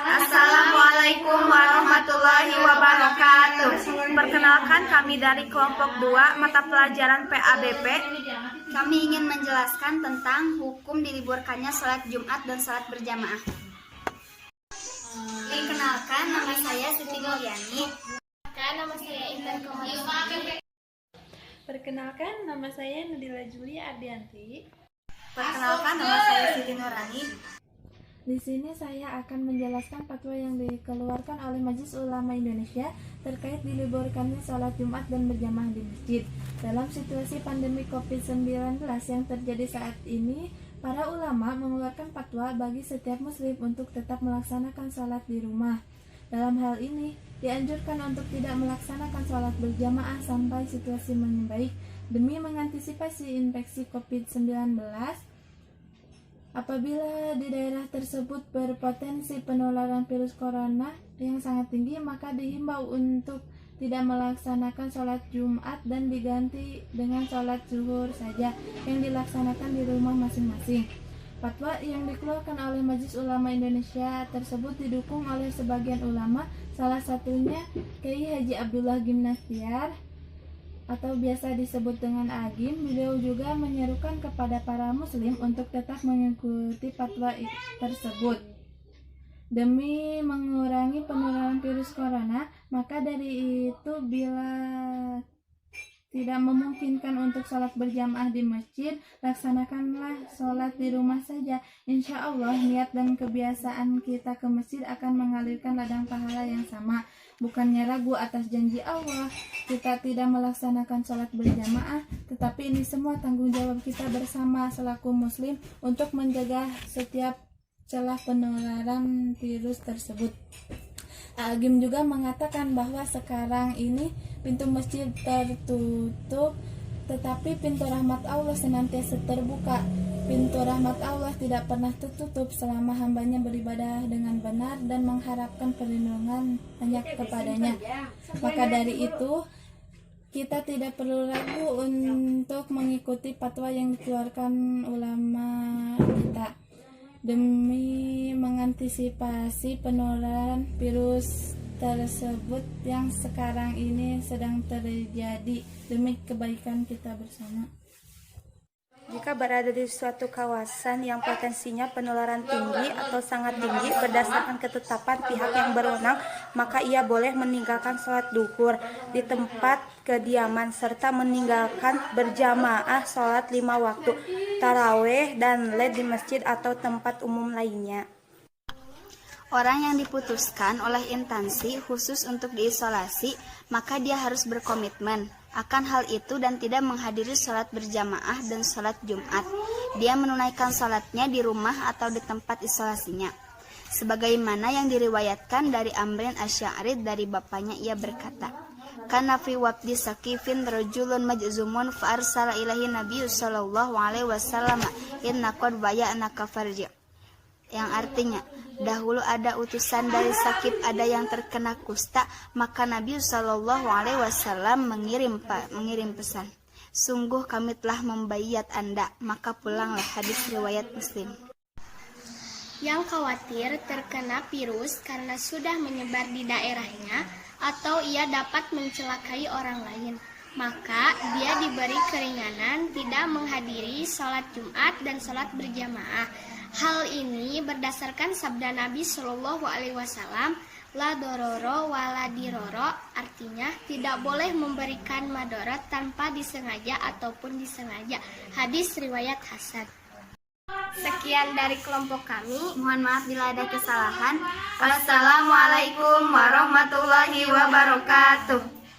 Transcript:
Assalamualaikum warahmatullahi wabarakatuh. Perkenalkan, kami dari kelompok 2 mata pelajaran PABP. Kami ingin menjelaskan tentang hukum diliburkannya sholat Jumat dan sholat berjamaah. Perkenalkan, nama saya Siti Mulyani. Nama saya Intan Komarudin. Perkenalkan, nama saya Nadila Julia Ardianti. Perkenalkan, nama saya Siti Nurani. Di sini saya akan menjelaskan fatwa yang dikeluarkan oleh Majelis Ulama Indonesia terkait diliburkannya sholat Jumat dan berjamaah di masjid. Dalam situasi pandemi COVID-19 yang terjadi saat ini, para ulama mengeluarkan fatwa bagi setiap muslim untuk tetap melaksanakan sholat di rumah. Dalam hal ini, dianjurkan untuk tidak melaksanakan sholat berjamaah sampai situasi membaik demi mengantisipasi infeksi COVID-19. Apabila di daerah tersebut berpotensi penularan virus corona yang sangat tinggi, maka dihimbau untuk tidak melaksanakan sholat Jumat dan diganti dengan sholat zuhur saja yang dilaksanakan di rumah masing-masing. Fatwa yang dikeluarkan oleh Majelis Ulama Indonesia tersebut didukung oleh sebagian ulama, salah satunya Kiai Haji Abdullah Gimnastiar atau biasa disebut dengan Agim. Beliau juga menyerukan kepada para muslim untuk tetap mengikuti fatwa tersebut demi mengurangi penularan virus corona. Maka dari itu, bila tidak memungkinkan untuk sholat berjamaah di masjid, laksanakanlah sholat di rumah saja. Insya Allah, niat dan kebiasaan kita ke masjid akan mengalirkan ladang pahala yang sama. Bukannya ragu atas janji Allah, kita tidak melaksanakan sholat berjamaah, tetapi ini semua tanggung jawab kita bersama selaku muslim untuk menjaga setiap celah penularan virus tersebut. Agim juga mengatakan bahwa sekarang ini pintu masjid tertutup, tetapi pintu rahmat Allah senantiasa terbuka. Pintu rahmat Allah tidak pernah tertutup selama hambanya beribadah dengan benar dan mengharapkan perlindungan hanya kepadanya. Maka dari itu, kita tidak perlu ragu untuk mengikuti fatwa yang dikeluarkan ulama kita demi mengantisipasi penularan virus tersebut yang sekarang ini sedang terjadi demi kebaikan kita bersama. Jika berada di suatu kawasan yang potensinya penularan tinggi atau sangat tinggi berdasarkan ketetapan pihak yang berwenang, maka ia boleh meninggalkan sholat duhur di tempat kediaman serta meninggalkan berjamaah sholat 5 waktu, taraweh dan led di masjid atau tempat umum lainnya. Orang yang diputuskan oleh instansi khusus untuk diisolasi, maka dia harus berkomitmen akan hal itu dan tidak menghadiri sholat berjamaah dan sholat Jumat. Dia menunaikan sholatnya di rumah atau di tempat isolasinya. Sebagaimana yang diriwayatkan dari Amrin Asy-Sya'ri dari bapaknya, ia berkata, "Kana fi waqti sakifin rajulun majzumun fa arsala ilahi Nabi sallallahu alaihi wasallam inna qad bay'anaka farji." Yang artinya, dahulu ada utusan dari Sakif, ada yang terkena kusta, maka Nabi Shallallahu Alaihi Wasallam mengirim pesan, sungguh kami telah membayat Anda, maka pulanglah. Hadis riwayat Muslim. Yang khawatir terkena virus karena sudah menyebar di daerahnya atau ia dapat mencelakai orang lain, maka dia diberi keringanan tidak menghadiri sholat Jumat dan sholat berjamaah. Hal ini berdasarkan sabda Nabi Shallallahu Alaihi Wasallam, la dororo wala diroro, artinya tidak boleh memberikan madarat tanpa disengaja ataupun disengaja. Hadis riwayat Hasan. Sekian dari kelompok kami. Mohon maaf bila ada kesalahan. Assalamualaikum warahmatullahi wabarakatuh.